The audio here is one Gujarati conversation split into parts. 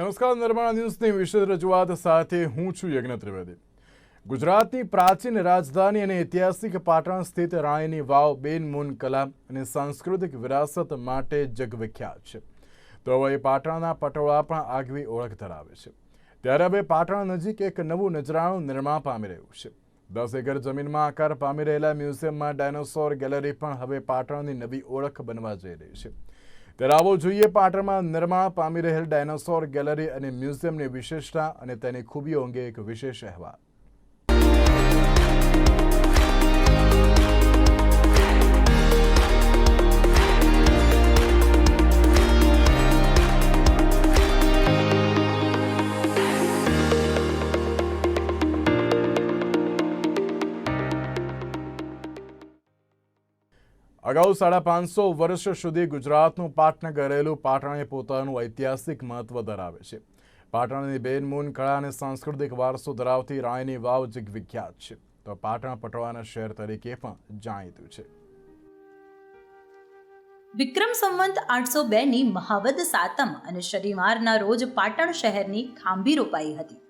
નમસ્કાર, નિર્માણ ન્યૂઝની વિશેષ રજૂઆત સાથે હું છું યજ્ઞ ત્રિવેદી। ગુજરાતની પ્રાચીન રાજધાની અને ઐતિહાસિક પાટણ સ્થિત રાણીની વાવ બેનમૂન કલા અને સાંસ્કૃતિક વિરાસત માટે જગવિખ્યાત છે। તો હવે પાટણના પટોળા પણ આગવી ઓળખ ધરાવે છે। ત્યારે હવે પાટણ નજીક એક નવું નજરાણું નિર્માણ પામી રહ્યું છે। 10 એકર જમીનમાં આકાર પામી રહેલા મ્યુઝિયમમાં ડાયનોસોર ગેલેરી પણ હવે પાટણની નવી ઓળખ બનવા જઈ રહી છે। ત્યારે આવો જોઈએ પાટણમાં નિર્માણ પામી રહેલ ડાયનોસોર ગેલેરી અને મ્યુઝિયમની વિશેષતા અને તેની ખૂબીઓ અંગે એક વિશેષ અહેવાલ। અગાઉ 550 વર્ષ સુધી ગુજરાતનું પાટનગર રહેલું પાટણ પોતાનું ઐતિહાસિક મહત્વ ધરાવે છે। પાટણની બેનમૂન કળા અને સાંસ્કૃતિક વારસો ધરાવતી રાણીની વાવ જગવિખ્યાત છે, તો પાટણ પટોળાના શહેર તરીકે પણ જાણીતું છે। વિક્રમ સંવંત 802ની મહાવદ સાતમ અને શનિવારના રોજ પાટણ શહેરની ખાંભી રોપાઈ હતી।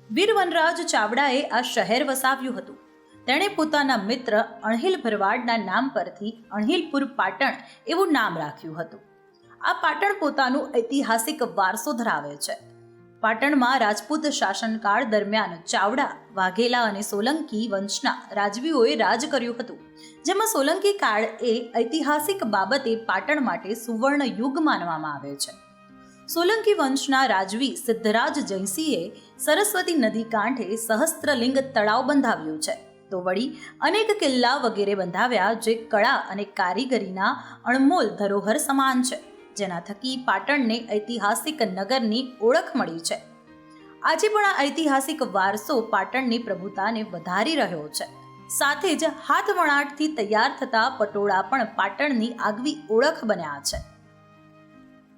વીર વનરાજ ચાવડાએ આ શહેર વસાવ્યું હતું। તેણે પોતાના મિત્ર અણહિલ ભરવાડના નામ પરથી અણહિલપુર પાટણ એવું નામ રાખ્યું હતું। આ પાટણ પોતાનું ઐતિહાસિક વારસો ધરાવે છે। પાટણમાં રાજપૂત શાસનકાળ દરમિયાન ચાવડા, વાઘેલા અને સોલંકી વંશના રાજવીઓએ રાજ કર્યું હતું, જેમાં સોલંકી કાળ એ ઐતિહાસિક બાબતે પાટણ માટે સુવર્ણ યુગ માનવામાં આવે છે। સોલંકી વંશના રાજવી સિદ્ધરાજ જયસિંહે સરસ્વતી નદી કાંઠે સહસ્ત્રલિંગ તળાવ બંધાવ્યું છે। તો વળી અનેક કિલ્લા વગેરે બંધાવ્યા, જે કળા અને કારીગરીના અણમોલ ધરોહર સમાન છે, જેના થકી પાટણને ઐતિહાસિક નગરની ઓળખ મળી છે। આજે પણ આ ઐતિહાસિક વારસો પાટણની પ્રભુતાને વધારી રહ્યો છે। સાથે જ હાથવણાટથી તૈયાર થતા પટોળા પણ પાટણની આગવી ઓળખ બન્યા છે।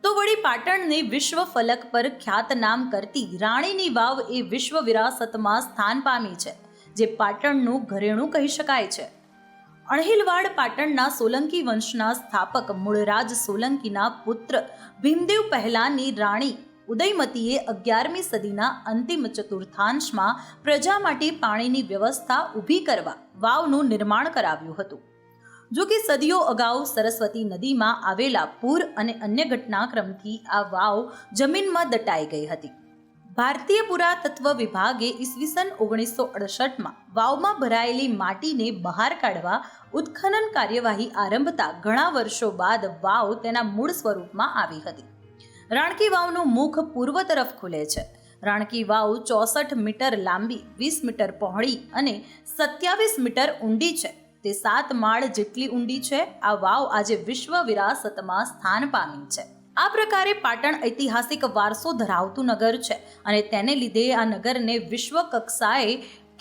તો વળી પાટણને વિશ્વ ફલક પર ખ્યાતનામ કરતી રાણીની વાવ એ વિશ્વ વિરાસતમાં સ્થાન પામી છે, જે પાટણનું ઘરેણું કહી શકાય છે। અણહિલવાડ પાટણના સોલંકી વંશના સ્થાપક મૂળરાજ સોલંકીના પુત્ર ભીમદેવ પહેલાની રાણી ઉદયમતીએ 11મી સદીના અંતિમ ચતુર્થાંશમાં પ્રજા માટે પાણીની વ્યવસ્થા ઊભી કરવા વાવનું નિર્માણ કરાવ્યું હતું। જો કે સદીઓ અગાઉ સરસ્વતી નદીમાં આવેલા પૂર અને અન્ય ઘટનાક્રમથી આ વાવ જમીનમાં દટાઈ ગઈ હતી। ભારતીય પુરાતત્વ વિભાગે ઈસવીસન 1968માં વાવમાં ભરાયેલી માટીને બહાર કાઢવા ઉત્ખનન કાર્યવાહી આરંભતા ઘણા વર્ષો બાદ વાવ તેના મૂળ સ્વરૂપમાં આવી હતી। રાણકી વાવનું મુખ પૂર્વ તરફ ખુલે છે। રાણકી વાવ 64 મીટર લાંબી, 20 મીટર પહોળી અને 27 મીટર ઊંડી છે। તે 7 માળ જેટલી ઊંડી છે। આ વાવ આજે વિશ્વ વિરાસતમાં સ્થાન પામી છે। આ પ્રકારે પાટણ ઐતિહાસિક વારસો ધરાવતું નગર છે અને તેને લીધે આ નગરને વિશ્વ કક્ષાએ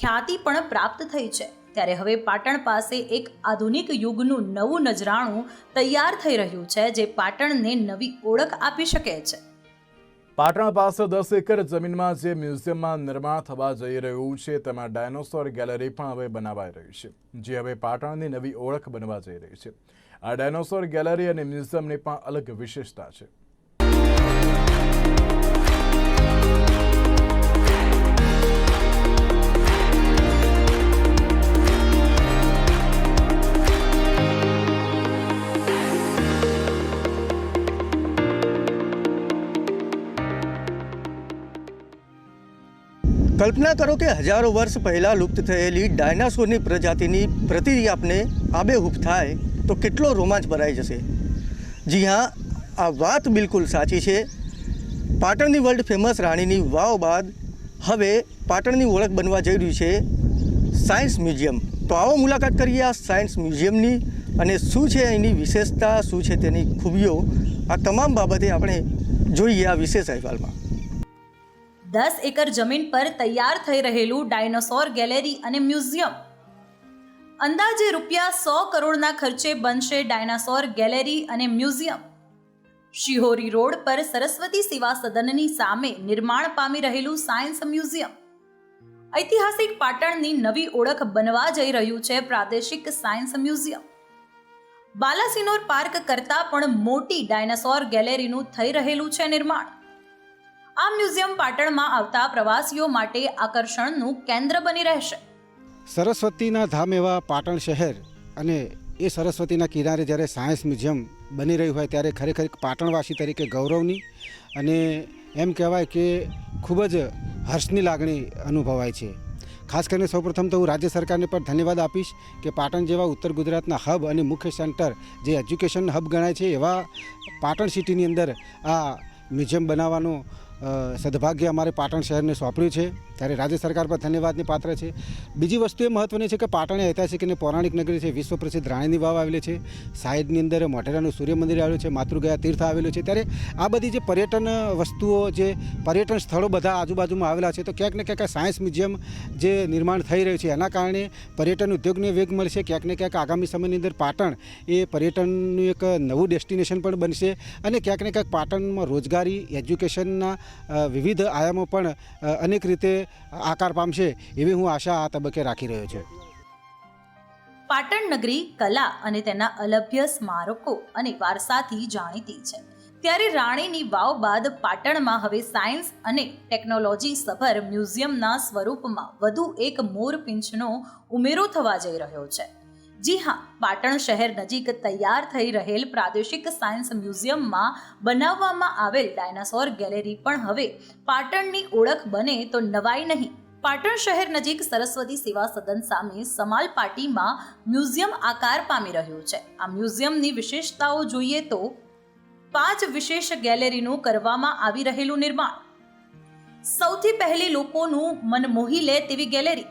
ખ્યાતિ પણ પ્રાપ્ત થઈ છે। ત્યારે હવે પાટણ પાસે એક આધુનિક યુગનું નવું નજરાણું તૈયાર થઈ રહ્યું છે, જે પાટણને નવી ઓળખ આપી શકે છે। પાટણ પાસે 10 એકર જમીનમાં જે મ્યુઝિયમમાં નિર્માણ થવા જઈ રહ્યું છે, તેમાં ડાયનોસોર ગેલેરી પણ હવે બનાવાઈ રહી છે, જે હવે પાટણની નવી ઓળખ બનવા જઈ રહી છે। આ ડાયનોસોર ગેલેરી અને મ્યુઝિયમની પણ અલગ વિશેષતા છે। કલ્પના કરો કે હજારો વર્ષ પહેલાં લુપ્ત થયેલી ડાયનાસોરની પ્રજાતિની પ્રતિનિધિ આપને આબેહૂબ થાય તો કેટલો રોમાંચ ભરાઈ જશે। જી હા, આ વાત બિલકુલ સાચી છે। પાટણની વર્લ્ડ ફેમસ રાણીની વાવ બાદ હવે પાટણની ઓળખ બનવા જઈ રહ્યું છે સાયન્સ મ્યુઝિયમ। તો આવો મુલાકાત કરીએ આ સાયન્સ મ્યુઝિયમની અને શું છે એની વિશેષતા, શું છે તેની ખૂબીઓ, આ તમામ બાબતે આપણે જોઈએ આ વિશેષ અહેવાલમાં। 10 એકર જમીન પર તૈયાર થઈ રહેલું ડાયનોસોર ગેલેરી અને મ્યુઝિયમ। અંદાજે રૂપિયા 100 કરોડના ખર્ચે બનશે ડાયનાસોર ગેલેરી અને મ્યુઝિયમ। શિહોરી રોડ પર સરસ્વતી સેવા સદનની સામે નિર્માણ પામી રહેલું સાયન્સ મ્યુઝિયમ ઐતિહાસિક પાટણની નવી ઓળખ બનવા જઈ રહ્યું છે। પ્રાદેશિક સાયન્સ મ્યુઝિયમ બાલાસિનોર પાર્ક કરતાં પણ મોટી ડાયનાસોર ગેલેરીનું થઈ રહેલું છે નિર્માણ। આ મ્યુઝિયમ પાટણમાં આવતા પ્રવાસીઓ માટે આકર્ષણનું કેન્દ્ર બની રહેશે. સરસ્વતીના ધામ એવા પાટણ શહેર અને એ સરસ્વતીના કિનારે જ્યારે સાયન્સ મ્યુઝિયમ બની રહ્યું હોય ત્યારે ખરેખર પાટણવાસી તરીકે ગૌરવની અને એમ કહેવાય કે ખૂબ જ હર્ષની લાગણી અનુભવાય છે. ખાસ કરીને સૌપ્રથમ તો હું રાજ્ય સરકારને પણ ધન્યવાદ આપીશ કે પાટણ જેવા ઉત્તર ગુજરાતના હબ અને મુખ્ય સેન્ટર જે એજ્યુકેશન હબ ગણાય છે એવા પાટણ સિટીની અંદર આ મ્યુઝિયમ બનાવવાનું સદભાગ્ય અમારે પાટણ શહેરને સોંપ્યું છે, ત્યારે રાજ્ય સરકાર પર ધન્યવાદની પાત્ર છે. બીજી વસ્તુ એ મહત્ત્વની છે કે પાટણ ઐતિહાસિક અને પૌરાણિક નગરી છે. વિશ્વ પ્રસિદ્ધ રાણીની વાવ આવેલી છે, સાઈડની અંદર મોઢેરાનું સૂર્ય મંદિર આવેલું છે, માતૃગયા તીર્થ આવેલું છે. ત્યારે આ બધી જે પર્યટન વસ્તુઓ, જે પર્યટન સ્થળો બધા આજુબાજુમાં આવેલા છે, તો ક્યાંક ને ક્યાંક સાયન્સ મ્યુઝિયમ જે નિર્માણ થઈ રહ્યું છે એના કારણે પર્યટન ઉદ્યોગને વેગ મળશે. ક્યાંક ને ક્યાંક આગામી સમયની અંદર પાટણ એ પર્યટનનું એક નવું ડેસ્ટિનેશન પણ બનશે અને ક્યાંક ને ક્યાંક પાટણમાં રોજગારી, એજ્યુકેશનના વિવિધ આયામો પણ અનેક રીતે આકાર પામશે એવી હું આશા આ તબક્કે રાખી રહ્યો છું. પાટણ નગરી કલા અને તેના અલભ્ય સ્મારકો અને વારસાથી જાણીતી છે, ત્યારે રાણીની વાવ બાદ પાટણમાં હવે સાયન્સ અને ટેકનોલોજી સભર મ્યુઝિયમના સ્વરૂપમાં વધુ એક મોરપીંછનો ઉમેરો થવા જઈ રહ્યો છે. જી હા, પાટણ શહેર નજીક તૈયાર થઈ રહેલ પ્રાદેશિક સાયન્સ મ્યુઝિયમમાં બનાવવામાં આવેલ ડાયનાસોર ગેલેરી પણ હવે પાટણની ઓળખ બને તો નવાઈ નહીં. પાટણ શહેર નજીક સરસ્વતી સેવા સદન સામે સમાલપાટીમાં મ્યુઝિયમ આકાર પામી રહ્યું છે. આ મ્યુઝિયમની વિશેષતાઓ જોઈએ તો 5 વિશેષ ગેલેરીનું કરવામાં આવી રહેલું નિર્માણ. સૌથી પહેલી લોકોનું મન મોહી લે તેવી ગેલેરી.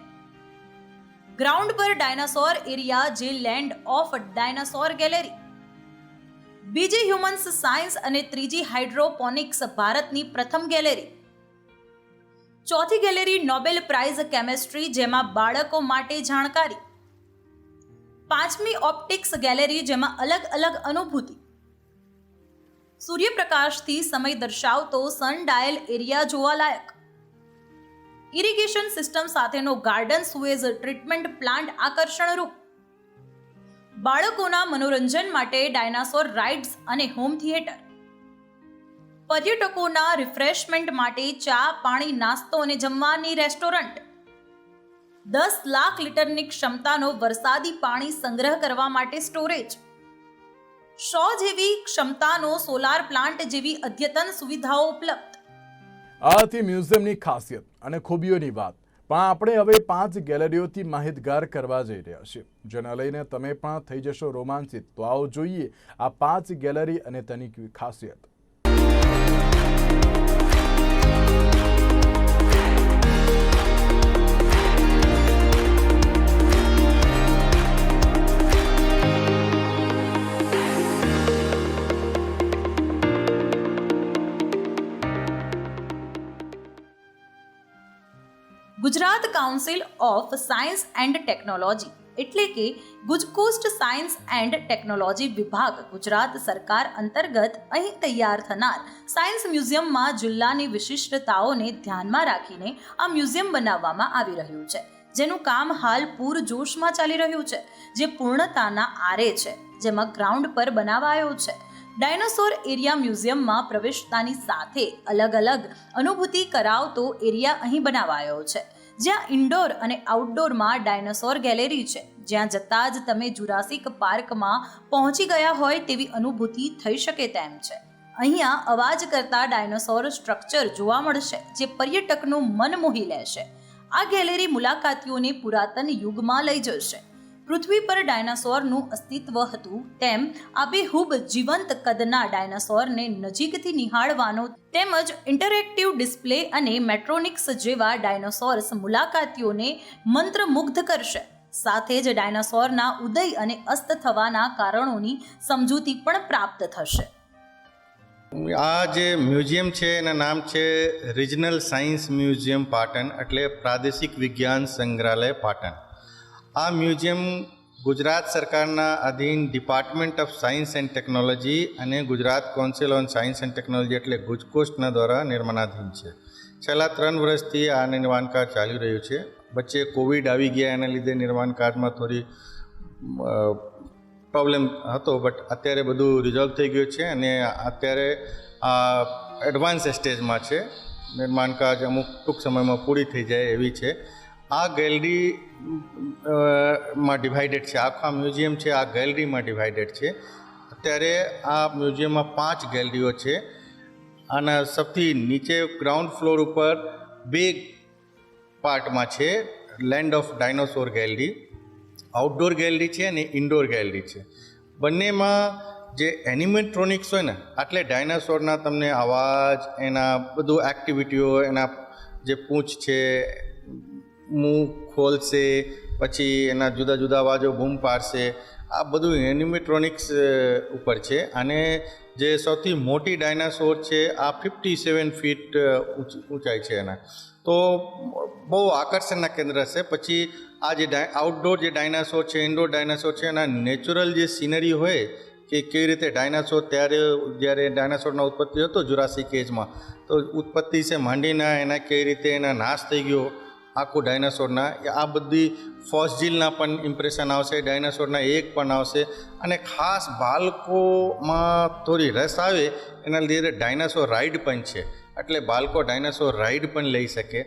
ગ્રાઉન્ડ પર ડાયનાસોર એરિયા જે લેન્ડ ઓફ ડાયનાસોર ગેલેરી. બીજી હ્યુમન્સ સાયન્સ અને ત્રીજી હાઇડ્રોપોનિક્સ ભારતની પ્રથમ ગેલેરી. ચોથી ગેલેરી નોબેલ પ્રાઇઝ કેમેસ્ટ્રી જેમાં બાળકો માટે જાણકારી. પાંચમી ઓપ્ટિક્સ ગેલેરી જેમાં અલગ અલગ અનુભૂતિ. સૂર્યપ્રકાશથી સમય દર્શાવતો સનડાયલ એરિયા જોવાલાયક. ઇરિગેશન સિસ્ટમ સાથેનો ગાર્ડન સુએઝ ટ્રીટમેન્ટ પ્લાન્ટ આકર્ષણરૂપ. બાળકોના મનોરંજન માટે ડાયનાસોર રાઇડ્સ અને હોમ થિયેટર. પર્યટકોના રિફ્રેશમેન્ટ માટે ચા, પાણી, નાસ્તો અને જમવાની રેસ્ટોરન્ટ. 10 લાખ લીટરની ક્ષમતાનો વરસાદી પાણી સંગ્રહ કરવા માટે સ્ટોરેજ. 100 જેવી ક્ષમતાનો સોલાર પ્લાન્ટ જેવી અદ્યતન સુવિધાઓ ઉપલબ્ધ. આ હતી મ્યુઝિયમની ખાસિયત અને ખૂબીઓની વાત. પણ આપણે હવે 5 ગેલેરીઓથી માહિતગાર કરવા જઈ રહ્યા છીએ, જેને લઈને તમે પણ થઈ જશો રોમાંચિત. તો આવો જોઈએ આ 5 ગેલેરી અને તેની ખાસિયત. Gujarat council of science and technology એટલે કે ગુજકોસ્ટ સાયન્સ એન્ડ ટેકનોલોજી વિભાગ ગુજરાત સરકાર અંતર્ગત અહીં તૈયાર થનાર સાયન્સ મ્યુઝિયમમાં જિલ્લાની વિશિષ્ટતાઓને ધ્યાનમાં રાખીને આ મ્યુઝિયમ બનાવવામાં આવી રહ્યું છે, જેનું કામ હાલ પૂરજોશમાં ચાલી રહ્યું છે, જે પૂર્ણતાના આરે છે, જેમાં ગ્રાઉન્ડ પર બનાવાયો છે. ડાયનાસોર એરિયા મ્યુઝિયમમાં પ્રવેશતાની સાથે અલગ અલગ અનુભૂતિ કરાવતો એરિયા અહીં બનાવાયો છે, જ્યાં ઇન્ડોર અને આઉટડોરમાં ડાયનાસોર ગેલેરી છે, જ્યાં જતાં જ તમે જુરાસિક પાર્કમાં પહોંચી ગયા હોય તેવી અનુભૂતિ થઈ શકે તેમ છે. અહીંયા અવાજ કરતા ડાયનાસોર સ્ટ્રક્ચર જોવા મળશે, જે પર્યટકનું મન મોહી લેશે. આ ગેલેરી મુલાકાતીઓને પુરાતન યુગમાં લઈ જશે. પૃથ્વી પર ડાયનાસોરનું અસ્તિત્વ હતું તેમ આબેહૂબ જીવંત કદના ડાયનાસોરને નજીકથી નિહાળવાનો તેમજ ઇન્ટરેક્ટિવ ડિસ્પ્લે અને મેટ્રોનિક્સ જેવા ડાયનાસોર્સ મુલાકાતીઓને મંત્રમુગ્ધ કરશે. સાથે જ ડાયનાસોરના ઉદય અને અસ્ત થવાના કારણોની સમજૂતી પણ પ્રાપ્ત થશે. આ જે મ્યુઝિયમ છે એના નામ છે રિજનલ સાયન્સ મ્યુઝિયમ પાટણ, એટલે પ્રાદેશિક વિજ્ઞાન સંગ્રહાલય પાટણ. આ મ્યુઝિયમ ગુજરાત સરકારના અધીન department of science and technology અને Gujarat council on science and technology એટલે ગુજકોસ્ટના દ્વારા નિર્માણાધીન છે. છેલ્લા 3 વર્ષથી આ નિર્માણ કાર્ય ચાલી રહ્યું છે. વચ્ચે કોવિડ આવી ગયા, એના લીધે નિર્માણ કાર્યમાં થોડી પ્રોબ્લેમ હતો, બટ અત્યારે બધું રિઝોલ્વ થઈ ગયું છે અને અત્યારે આ એડવાન્સ સ્ટેજમાં છે. નિર્માણ કાજ અમુક ટૂંક સમયમાં પૂરી થઈ જાય એવી છે. આ ગેલેરી માં ડિવાઇડેડ છે, આખા મ્યુઝિયમ છે આ ગેલેરીમાં ડિવાઇડેડ છે. અત્યારે આ મ્યુઝિયમમાં 5 ગેલેરીઓ છે. આના સૌથી નીચે ગ્રાઉન્ડ ફ્લોર ઉપર 2 પાર્ટમાં છે. Land of dinosaur gallery outdoor gallery છે અને ઇન્ડોર ગેલેરી છે. બંનેમાં જે એનિમેટ્રોનિક્સ હોય ને, એટલે ડાયનાસોરના તમને અવાજ, એના બધું એક્ટિવિટીઓ, એના જે પૂંછ છે, મું ખોલશે, પછી એના જુદા જુદા અવાજો બૂમ પાડશે, આ બધું એનિમેટ્રોનિક્સ ઉપર છે. અને જે સૌથી મોટી ડાયનાસોર છે આ 57 ફીટ ઊંચાઈ છે એના, તો બહુ આકર્ષણના કેન્દ્ર છે. પછી આ જે આઉટડોર જે ડાયનાસોર છે, ઇન્ડોર ડાયનાસોર છે, એના નેચરલ જે સિનરી હોય કે કેવી રીતે ડાયનાસોર જ્યારે ડાયનાસોરના ઉત્પત્તિ હતો જુરાસિક એજમાં, તો ઉત્પત્તિ છે માંડીના એના કેવી રીતે એના નાશ થઈ ગયો આખું ડાયનાસોરના, આ બધી ફોસિલના પણ ઇમ્પ્રેશન આવશે, ડાયનાસોરના એક પણ આવશે. અને ખાસ બાળકોમાં થોડી રસ આવે એના લીધે ડાયનાસોર રાઈડ પણ છે, એટલે બાળકો ડાયનાસોર રાઈડ પણ લઈ શકે.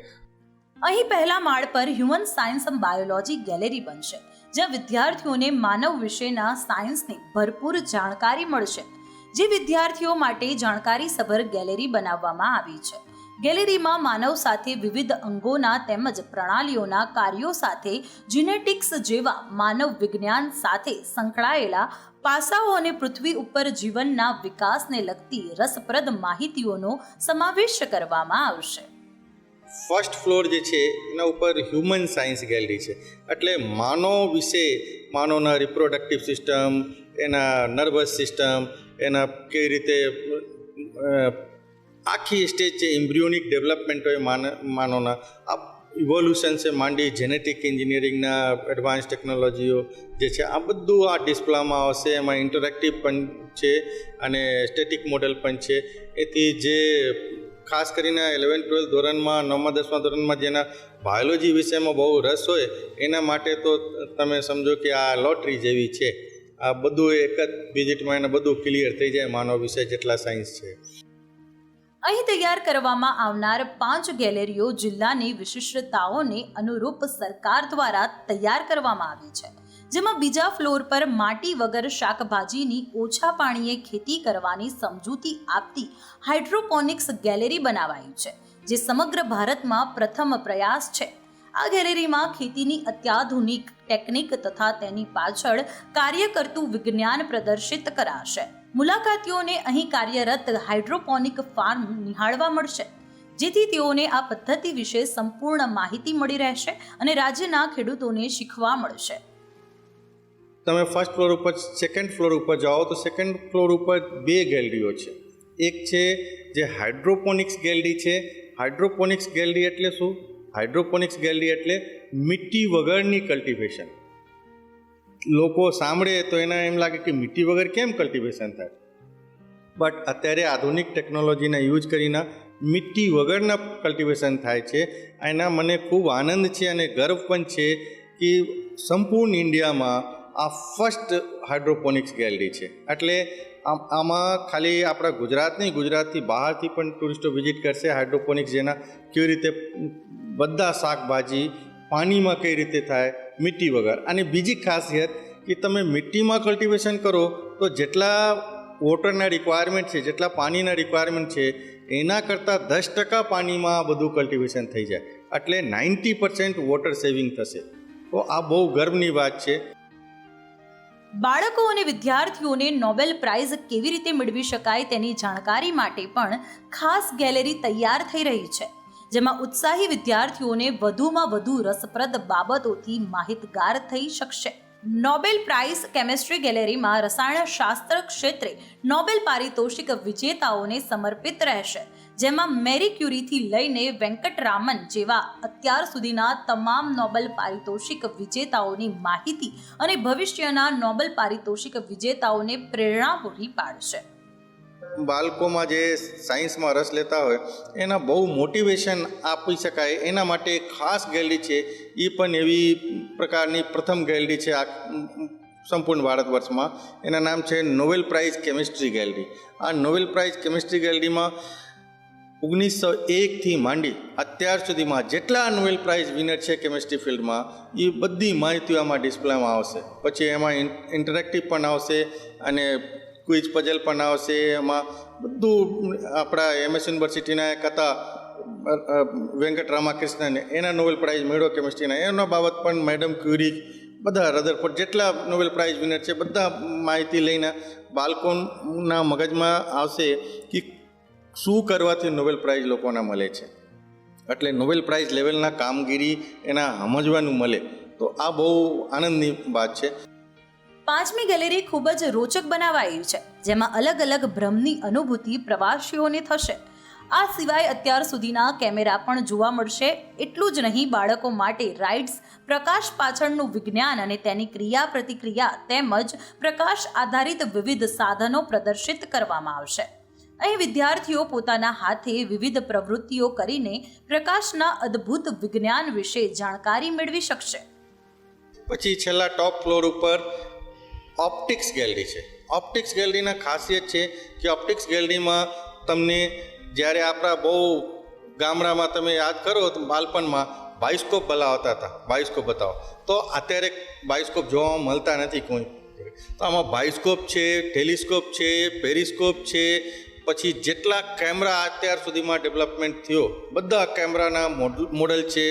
અહીં પહેલા માળ પર human science and biology gallery બનશે, જ્યાં વિદ્યાર્થીઓને માનવ વિશેના સાયન્સની ભરપૂર જાણકારી મળશે. જે વિદ્યાર્થીઓ માટે જાણકારીસભર ગેલેરી બનાવવામાં આવી છે. ગેલેરીમાં માનવ સાથે વિવિધ અંગોના તેમજ પ્રણાલીઓના કાર્યો સાથે જીનેટિક્સ જેવા માનવ વિજ્ઞાન સાથે સંકળાયેલા પાસાઓ અને પૃથ્વી ઉપર જીવનના વિકાસને લગતી રસપ્રદ માહિતીઓનો સમાવેશ કરવામાં આવશે. ફર્સ્ટ ફ્લોર જે છે એના ઉપર હ્યુમન સાયન્સ ગેલેરી છે, એટલે માનવ વિશે, માનવના રિપ્રોડક્ટિવ સિસ્ટમ, એના નર્વસ સિસ્ટમ, એના કેવી રીતે આખી સ્ટેજ છે, એમ્બ્રિયોનિક ડેવલપમેન્ટ હોય માનવના, આ ઇવોલ્યુશન છે માંડી જેનેટિક એન્જિનિયરિંગના એડવાન્સ ટેકનોલોજીઓ જે છે, આ બધું આ ડિસ્પ્લેમાં આવશે. એમાં ઇન્ટરેક્ટિવ પણ છે અને સ્ટેટિક મોડેલ પણ છે. એથી જે ખાસ કરીને 11-12 ધોરણમાં, 9મા 10મા ધોરણમાં જેના બાયોલોજી વિષયમાં બહુ રસ હોય એના માટે તો તમે સમજો કે આ લોટરી જેવી છે. આ બધું એક જ વિઝિટમાં એને બધું ક્લિયર થઈ જાય, માનવ વિષય જેટલા સાયન્સ છે. અહીં તૈયાર કરવામાં આવનાર 5 ગેલેરીઓ જિલ્લાની વિશિષ્ટતાઓને અનુરૂપ સરકાર દ્વારા તૈયાર કરવામાં આવી છે, જેમાં બીજા ફ્લોર પર માટી વગર શાકભાજીની ઓછા પાણીએ ખેતી કરવાની સમજૂતી આપતી હાઇડ્રોપોનિક્સ ગેલેરી બનાવાઈ છે, જે સમગ્ર ભારતમાં પ્રથમ પ્રયાસ છે. આ ગેલેરીમાં ખેતીની અત્યાધુનિક ટેકનિક તથા તેની પાછળ કાર્ય કરતું વિજ્ઞાન પ્રદર્શિત કરાશે. મુલાકાતીઓને અહીં કાર્યરત હાઇડ્રોપોનિક ફાર્મ નિહાળવા મળશે, જેથી તેઓને આ પદ્ધતિ વિશે સંપૂર્ણ માહિતી મળી રહેશે અને રાજ્યના ખેડૂતોને શીખવા મળશે. તમે ફર્સ્ટ ફ્લોર ઉપર, સેકન્ડ ફ્લોર ઉપર જાઓ તો સેકન્ડ ફ્લોર ઉપર 2 ગેલેરીઓ છે. એક છે જે હાઇડ્રોપોનિક્સ ગેલેરી છે. હાઇડ્રોપોનિક્સ ગેલેરી એટલે શું? હાઇડ્રોપોનિક્સ ગેલેરી એટલે મિટ્ટી વગરની કલ્ટિવેશન. લોકો સાંભળે તો એના એમ લાગે કે મિટ્ટી વગર કેમ કલ્ટિવેશન થાય, બટ અત્યારે આધુનિક ટેકનોલોજીના યુઝ કરીને મિટ્ટી વગરના કલ્ટિવેશન થાય છે. એના મને ખૂબ આનંદ છે અને ગર્વ પણ છે કે સંપૂર્ણ ઇન્ડિયામાં આ ફર્સ્ટ હાઇડ્રોપોનિક્સ ગેલેરી છે. એટલે આમાં ખાલી આપણા ગુજરાતથી બહારથી પણ ટુરિસ્ટો વિઝિટ કરશે. હાઇડ્રોપોનિક્સ જેના કેવી રીતે બધા શાકભાજી પાણીમાં કઈ રીતે થાય મિટ્ટી વગર. અને બીજી ખાસિયત કે તમે મિટ્ટીમાં કલ્ટિવેશન કરો તો જેટલા વોટરના રિક્વાયરમેન્ટ છે, જેટલા પાણીના રિક્વાયરમેન્ટ છે, એના કરતાં 10% પાણીમાં આ બધું કલ્ટિવેશન થઈ જાય, એટલે 90% વોટર સેવિંગ થશે. તો આ બહુ ગર્વની વાત છે. બાળકો અને વિદ્યાર્થીઓને નોબેલ પ્રાઇઝ કેવી રીતે મેળવી શકાય તેની જાણકારી માટે પણ ખાસ ગેલેરી તૈયાર થઈ રહી છે, જેમાં ઉત્સાહી વિદ્યાર્થીઓને વધુમાં વધુ રસપ્રદ બાબતોથી માહિતગાર થઈ શકશે. નોબેલ પ્રાઇઝ કેમેસ્ટ્રી ગેલેરીમાં રસાયણશાસ્ત્ર ક્ષેત્રે નોબેલ પારિતોષિક વિજેતાઓને સમર્પિત રહેશે, જેમાં મેરી ક્યુરીથી લઈને વેંકટરામન જેવા અત્યાર સુધીના તમામ નોબેલ પારિતોષિક વિજેતાઓની માહિતી અને ભવિષ્યના નોબેલ પારિતોષિક વિજેતાઓને પ્રેરણા પૂરી પાડશે. બાળકોમાં જે સાયન્સમાં રસ લેતા હોય એના બહુ મોટિવેશન આપી શકાય એના માટે ખાસ ગેલેરી છે. એ પણ એવી પ્રકારની પ્રથમ ગેલેરી છે આ સંપૂર્ણ ભારત વર્ષમાં. એના નામ છે નોબેલ પ્રાઇઝ કેમિસ્ટ્રી ગેલેરી. આ નોબેલ પ્રાઇઝ કેમિસ્ટ્રી ગેલેરીમાં 1901થી માંડી અત્યાર સુધીમાં જેટલા નોબેલ પ્રાઇઝ વિનર છે કેમિસ્ટ્રી ફિલ્ડમાં એ બધી માહિતીઓ આમાં ડિસ્પ્લેમાં આવશે. પછી એમાં ઇન્ટરેક્ટિવ પણ આવશે અને ક્વિઝ પઝલ પણ આવશે. એમાં બધું આપણા MS યુનિવર્સિટીના એક હતા વેંકટ રામાકૃષ્ણન, એના નોબેલ પ્રાઇઝ મેળવ્યો કેમિસ્ટ્રીના, એના બાબત પણ મેડમ ક્યુરી, બધા રધરફોર્ડ જેટલા નોબેલ પ્રાઇઝ વિનર છે બધા માહિતી લઈને બાળકોના મગજમાં આવશે કે શું કરવાથી નોબેલ પ્રાઇઝ લોકોને મળે છે. એટલે નોબેલ પ્રાઇઝ લેવલના કામગીરી એના સમજવાનું મળે તો આ બહુ આનંદની વાત છે. 5મી ગેલેરી ખૂબ જ રોચક બનાવાઈ છે, જેમાં અલગ અલગ ભ્રમની અનુભૂતિ પ્રવાસીઓને થશે. આ સિવાય અત્યાર સુધીના કેમેરા પણ જોવા મળશે. એટલું જ નહીં, બાળકો માટે રાઇડ્સ, પ્રકાશ પાછળનું વિજ્ઞાન અને તેની ક્રિયા પ્રતિક્રિયા તેમજ પ્રકાશ આધારિત વિવિધ સાધનો પ્રદર્શિત કરવામાં આવશે. અહીં વિદ્યાર્થીઓ પોતાના હાથે વિવિધ પ્રવૃત્તિઓ કરીને પ્રકાશના અદ્ભુત વિજ્ઞાન વિશે જાણકારી મેળવી શકશે. પછી છેલ્લા ટોપ ફ્લોર ઉપર ઓપ્ટિક્સ ગેલેરી છે. ઓપ્ટિક્સ ગેલેરીના ખાસિયત છે કે ઓપ્ટિક્સ ગેલેરીમાં તમને જ્યારે આપણા બહુ ગામડામાં તમે યાદ કરો તો બાળપણમાં બાયોસ્કોપ બોલાવતા હતા, બાયોસ્કોપ બતાવો, તો અત્યારે બાયોસ્કોપ જોવા મળતા નથી કોઈ. તો આમાં બાયોસ્કોપ છે, ટેલિસ્કોપ છે, પેરિસ્કોપ છે, પછી જેટલા કેમેરા અત્યાર સુધીમાં ડેવલપમેન્ટ થયો બધા કેમેરાના મોડલ છે.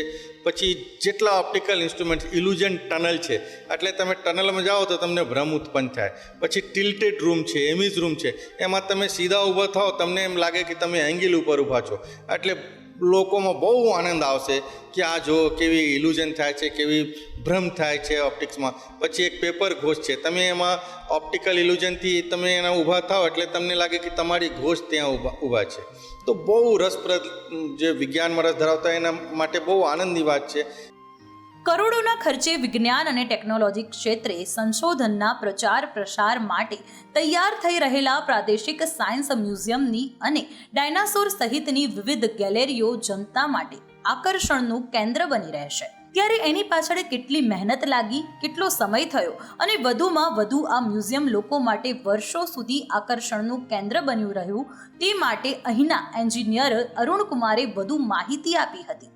પછી જેટલા ઓપ્ટિકલ ઇન્સ્ટ્રુમેન્ટ, ઇલ્યુઝન ટનલ છે, એટલે તમે ટનલમાં જાઓ તો તમને ભ્રમ ઉત્પન્ન થાય. પછી ટિલ્ટેડ રૂમ છે, એમિઝ રૂમ છે, એમાં તમે સીધા ઊભા થાઓ તમને એમ લાગે કે તમે એંગલ ઉપર ઊભા છો. એટલે લોકોમાં બહુ આનંદ આવશે કે આ જો કેવી ઇલ્યુઝન થાય છે, કેવી ભ્રમ થાય છે ઓપ્ટિક્સમાં. પછી એક પેપર ઘોષ છે, તમે એમાં ઓપ્ટિકલ ઇલ્યુઝનથી તમે એના ઊભા થાઓ એટલે તમને લાગે કે તમારી ઘોષ ત્યાં ઊભા છે. તો બહુ રસપ્રદ, જે વિજ્ઞાનમાં રસ ધરાવતા એના માટે બહુ આનંદની વાત છે. કરોડોના ખર્ચે વિજ્ઞાન અને ટેકનોલોજી ક્ષેત્રે સંશોધનના પ્રચાર પ્રસાર માટે તૈયાર થઈ રહેલા પ્રાદેશિક સાયન્સ મ્યુઝિયમની અને ડાયનાસોર સહિતની વિવિધ ગેલેરીઓ જનતા માટે આકર્ષણનું કેન્દ્ર બની રહેશે. ત્યારે એની પાછળ કેટલી મહેનત લાગી, કેટલો સમય થયો અને વધુમાં વધુ આ મ્યુઝિયમ લોકો માટે વર્ષો સુધી આકર્ષણનું કેન્દ્ર બન્યું રહ્યું તે માટે અહીંના એન્જિનિયર અરુણ કુમારે વધુ માહિતી આપી હતી.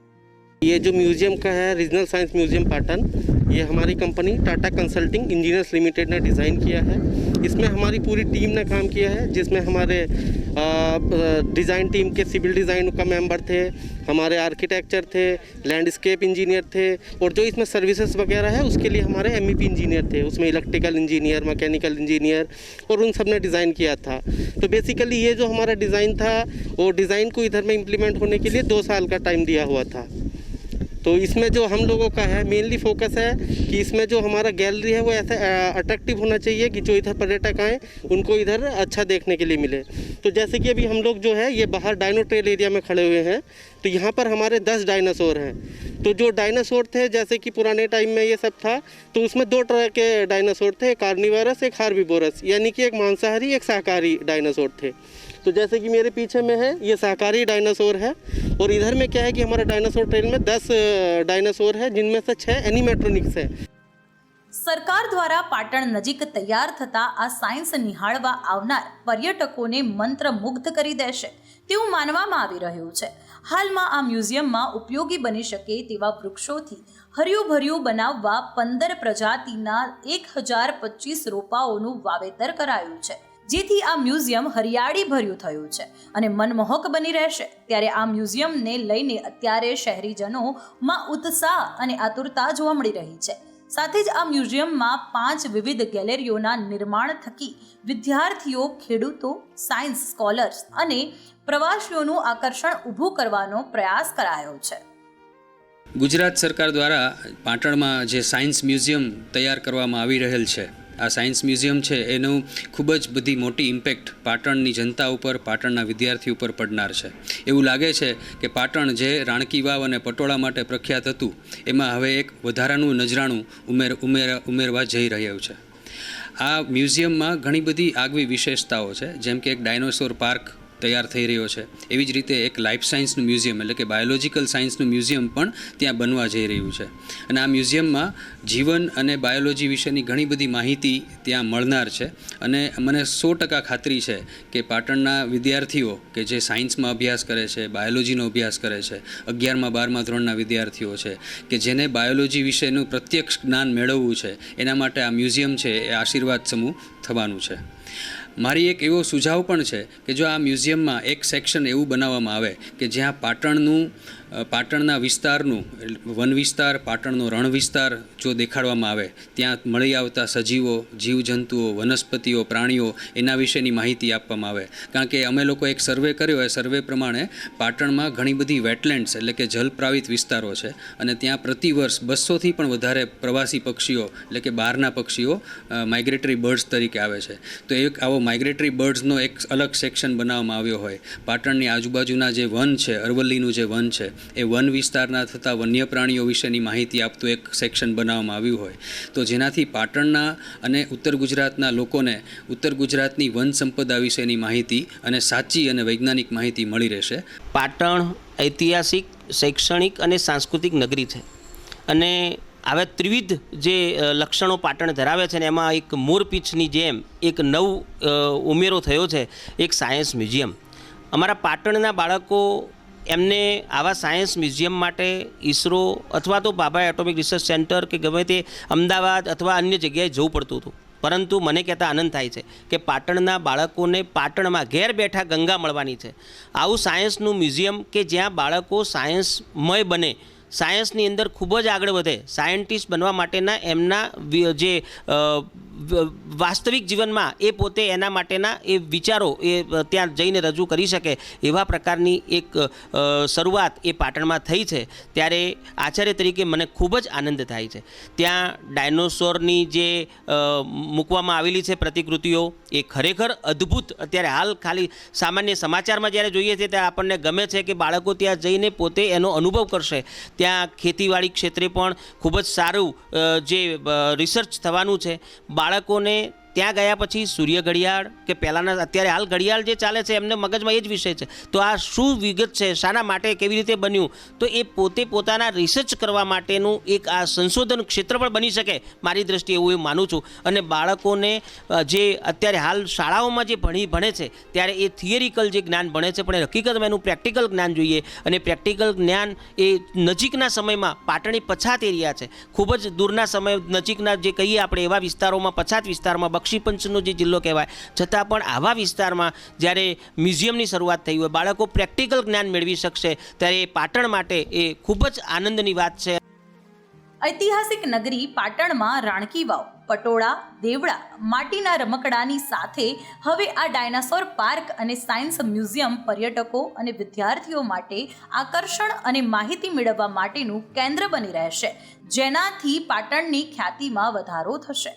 ये जो म्यूज़ियम का है रीजनल साइंस म्यूज़ियम पाटन, ये हमारी company Tata consulting engineers limited ने डिज़ाइन किया है. इसमें हमारी पूरी टीम ने काम किया है, जिसमें हमारे डिज़ाइन टीम के सिविल डिज़ाइन का मेंबर थे, हमारे आर्किटेक्चर थे, लैंडस्केप इंजीनियर थे, और जो इसमें सर्विसेज वगैरह है उसके लिए हमारे MEP इंजीनियर थे. उसमें इलेक्ट्रिकल इंजीनियर, मैकेनिकल इंजीनियर और उन सब ने डिज़ाइन किया था. तो बेसिकली ये जो हमारा डिज़ाइन था वो डिज़ाइन को इधर में इम्प्लीमेंट होने के लिए 2 साल का टाइम दिया हुआ था. तो इसमें जो हम लोगों का है मेनली फोकस है कि इसमें जो हमारा गैलरी है वो ऐसा अट्रैक्टिव होना चाहिए कि जो इधर पर्यटक आएँ उनको इधर अच्छा देखने के लिए मिले. तो जैसे कि अभी हम लोग जो है ये बाहर डायनो ट्रेल एरिया में खड़े हुए हैं, तो यहाँ पर हमारे 10 डायनासोर हैं. तो जो डायनासोर थे जैसे कि पुराने टाइम में ये सब था, तो उसमें 2 तरह के डायनासोर थे, एक कार्निवरस एक हार्बिवोरस, यानी कि एक मांसाहारी एक शाकाहारी डायनासोर थे. तो जैसे कि मेरे पीछे में है ये शाकाहारी डायनासोर है, और इधर में क्या है कि हमारा डायनासोर ट्रेल में 10 डायनासोर है, जिनमें से 6 एनिमेट्रोनिक्स है. સરકાર દ્વારા પાટણ નજીક તૈયાર થતા આ સાયન્સ નિહાળવા આવનાર પર્યટકોને મંત્રમુગ્ધ કરી દેશે તેવું માનવામાં આવી રહ્યું છે. હાલમાં આ મ્યુઝિયમમાં ઉપયોગી બની શકે તેવા વૃક્ષોથી હર્યુંભર્યું બનાવવા 15 પ્રજાતિના 1025 રોપાઓનું વાવેતર કરાયું છે, જેથી આ મ્યુઝિયમ હરિયાળી ભર્યું થયું છે અને મનમોહક બની રહેશે. ત્યારે આ મ્યુઝિયમને લઈને અત્યારે શહેરીજનોમાં ઉત્સાહ અને આતુરતા જોવા મળી રહી છે. સાથે જ આ મ્યુઝિયમમાં 5 વિવિધ ગેલેરીઓના નિર્માણ થકી વિદ્યાર્થીઓ, ખેડૂતો, સાયન્સ સ્કોલર્સ અને પ્રવાસીઓનું આકર્ષણ ઊભું કરવાનો પ્રયાસ કરાયો છે. ગુજરાત સરકાર દ્વારા પાટણમાં જે સાયન્સ મ્યુઝિયમ તૈયાર કરવામાં આવી રહેલ છે, આ સાયન્સ મ્યુઝિયમ છે એનું ખૂબ જ બધી મોટી ઇમ્પેક્ટ પાટણની જનતા ઉપર, પાટણના વિદ્યાર્થી ઉપર પડનાર છે. એવું લાગે છે કે પાટણ જે રાણકી વાવ અને પટોળા માટે પ્રખ્યાત હતું એમાં હવે એક વધારાનું નજરાણું ઉમેરવા જઈ રહ્યું છે. આ મ્યુઝિયમમાં ઘણી બધી આગવી વિશેષતાઓ છે, જેમ કે એક ડાયનોસોર પાર્ક તૈયાર થઈ રહ્યો છે. એવી જ રીતે એક લાઈફ સાયન્સનું મ્યુઝિયમ એટલે કે બાયોલોજિકલ સાયન્સનું મ્યુઝિયમ પણ ત્યાં બનવા જઈ રહ્યું છે. અને આ મ્યુઝિયમમાં જીવન અને બાયોલોજી વિશેની ઘણી બધી માહિતી ત્યાં મળનાર છે. અને મને 100% ખાતરી છે કે પાટણના વિદ્યાર્થીઓ કે જે સાયન્સમાં અભ્યાસ કરે છે, બાયોલોજીનો અભ્યાસ કરે છે, 11મા 12મા ધોરણના વિદ્યાર્થીઓ છે કે જેને બાયોલોજી વિશેનું પ્રત્યક્ષ જ્ઞાન મેળવવું છે, એના માટે આ મ્યુઝિયમ છે એ આશીર્વાદ સમૂહ થવાનું છે. મારી એક એવો સુઝાવ પણ છે કે જો આ મ્યુઝિયમમાં એક સેક્શન એવું બનાવવામાં આવે કે જ્યાં પાટણના વિસ્તારનું વન વિસ્તાર, પાટણનો રણ વિસ્તાર જો દેખાડવામાં આવે, ત્યાં મળી આવતા સજીવો, જીવજંતુઓ, વનસ્પતિઓ, પ્રાણીઓ એના વિશેની માહિતી આપવામાં આવે. કારણ કે અમે લોકો એક સર્વે કર્યો, એ સર્વે પ્રમાણે પાટણમાં ઘણી બધી વેટલેન્ડ્સ એટલે કે જલપ્રાવિત વિસ્તારો છે અને ત્યાં પ્રતિવર્ષ 200થી પણ વધારે પ્રવાસી પક્ષીઓ એટલે કે બહારના પક્ષીઓ માઇગ્રેટરી બર્ડ્સ તરીકે આવે છે. તો એક આવો માઇગ્રેટરી બર્ડ્સનો એક અલગ સેક્શન બનાવવામાં આવ્યો હોય. પાટણની આજુબાજુના જે વન છે, અરવલ્લીનું જે વન છે, એ વન વિસ્તારના થતા વન્ય પ્રાણીઓ વિશેની માહિતી આપતું એક સેક્શન બનાવવામાં આવ્યું હોય તો જેનાથી પાટણના અને ઉત્તર ગુજરાતના લોકોને ઉત્તર ગુજરાતની વન સંપદા વિશેની માહિતી અને સાચી અને વૈજ્ઞાનિક માહિતી મળી રહેશે. પાટણ ઐતિહાસિક, શૈક્ષણિક અને સાંસ્કૃતિક નગરી છે અને આવા ત્રિવિધ જે લક્ષણો પાટણ ધરાવે છે ને એમાં એક મોરપીંછની જેમ એક ઉમેરો થયો છે, એક સાયન્સ મ્યુઝિયમ. અમારા પાટણના બાળકો એમને આવા સાયન્સ મ્યુઝિયમ માટે ઈસરો અથવા તો બાબા એટોમિક રિસર્ચ સેન્ટર કે ગમે તે અમદાવાદ અથવા અન્ય જગ્યાએ જવું પડતું હતું. પરંતુ મને કહેતા આનંદ થાય છે કે પાટણના બાળકોને પાટણમાં ઘેર બેઠા ગંગા મળવાની છે. આવું સાયન્સનું મ્યુઝિયમ કે જ્યાં બાળકો સાયન્સમય બને, સાયન્સની અંદર ખૂબ જ આગળ વધે, સાયન્ટિસ્ટ બનવા માટેના એમના જે વાસ્તવિક જીવનમાં એ પોતે એના માટેના એ વિચારો એ ત્યાં જઈને રજૂ કરી શકે એવા પ્રકારની એક શરૂઆત એ પાટણમાં થઈ છે. ત્યારે આચાર્ય તરીકે મને ખૂબ જ આનંદ થાય છે. ત્યાં ડાયનોસોરની જે મૂકવામાં આવેલી છે પ્રતિકૃતિઓ એ ખરેખર અદ્ભુત. અત્યારે હાલ ખાલી સામાન્ય સમાચારમાં જ્યારે જોઈએ છીએ ત્યારે આપણને ગમે છે કે બાળકો ત્યાં જઈને પોતે એનો અનુભવ કરશે. ત્યાં ખેતીવાડી ક્ષેત્રે પણ ખૂબ જ સારું જે રિસર્ચ થવાનું છે. બાળકોને ત્યાં ગયા પછી સૂર્ય ઘડિયાળ કે પહેલાંના અત્યારે હાલ ઘડિયાળ જે ચાલે છે એમને મગજમાં એ જ વિષય છે. તો આ શું વિગત છે, શાના માટે, કેવી રીતે બન્યું, તો એ પોતે પોતાના રિસર્ચ કરવા માટેનું એક આ સંશોધન ક્ષેત્ર પણ બની શકે મારી દ્રષ્ટિએ, એવું હું માનું છું. અને બાળકોને જે અત્યારે હાલ શાળાઓમાં જે ભણે છે ત્યારે એ થિયરિકલ જે જ્ઞાન ભણે છે પણ હકીકતમાં એનું પ્રેક્ટિકલ જ્ઞાન જોઈએ. અને પ્રેક્ટિકલ જ્ઞાન એ નજીકના સમયમાં પાટણ એ પછાત એરિયા છે, ખૂબ જ દૂરના સમય નજીકના જે કહીએ આપણે એવા વિસ્તારોમાં, પછાત વિસ્તારમાં, બક્ષીપંચનો જે જિલ્લો કહેવાય, છતાં પણ આવા વિસ્તારમાં જ્યારે મ્યુઝિયમની શરૂઆત થઈ હોય, બાળકો પ્રેક્ટિકલ જ્ઞાન મેળવી શકશે ત્યારે એ પાટણ માટે એ ખૂબ જ આનંદની વાત છે. ઐતિહાસિક નગરી પાટણમાં રાણકી વાવ, પટોળા, દેવડા, માટીના રમકડાની સાથે હવે આ ડાયનાસોર પાર્ક અને સાયન્સ મ્યુઝિયમ પર્યટકો અને વિદ્યાર્થીઓ માટે આકર્ષણ અને માહિતી મેળવવા માટેનું કેન્દ્ર બની રહેશે, જેનાથી પાટણની ખ્યાતિમાં વધારો થશે.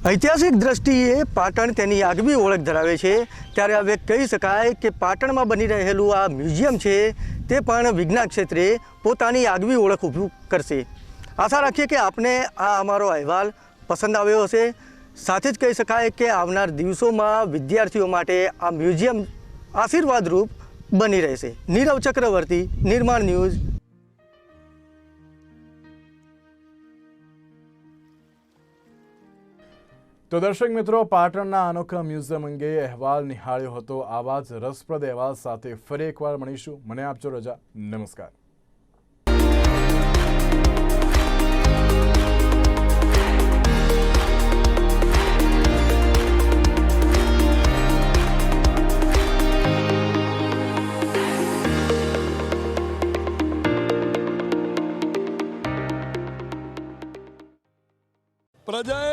ઐતિહાસિક દ્રષ્ટિએ પાટણ તેની આગવી ઓળખ ધરાવે છે. ત્યારે હવે કહી શકાય કે પાટણમાં બની રહેલું આ મ્યુઝિયમ છે તે પણ વિજ્ઞાન ક્ષેત્રે પોતાની આગવી ઓળખ ઊભી કરશે. આશા રાખીએ કે આપને આ અમારો અહેવાલ પસંદ આવ્યો હશે. સાથે જ કહી શકાય કે આવનાર દિવસોમાં વિદ્યાર્થીઓ માટે આ મ્યુઝિયમ આશીર્વાદરૂપ બની રહેશે. નીરવ ચક્રવર્તી, નિર્માણ ન્યૂઝ. તો દર્શક મિત્રો, પાટણના અનોખા મ્યુઝિયમ અંગે અહેવાલ નિહાળ્યો હતો. આવા જ રસપ્રદ અહેવાલ સાથે ફરી એકવાર મળીશું. મને આપજો રજા. નમસ્કાર. પ્રજા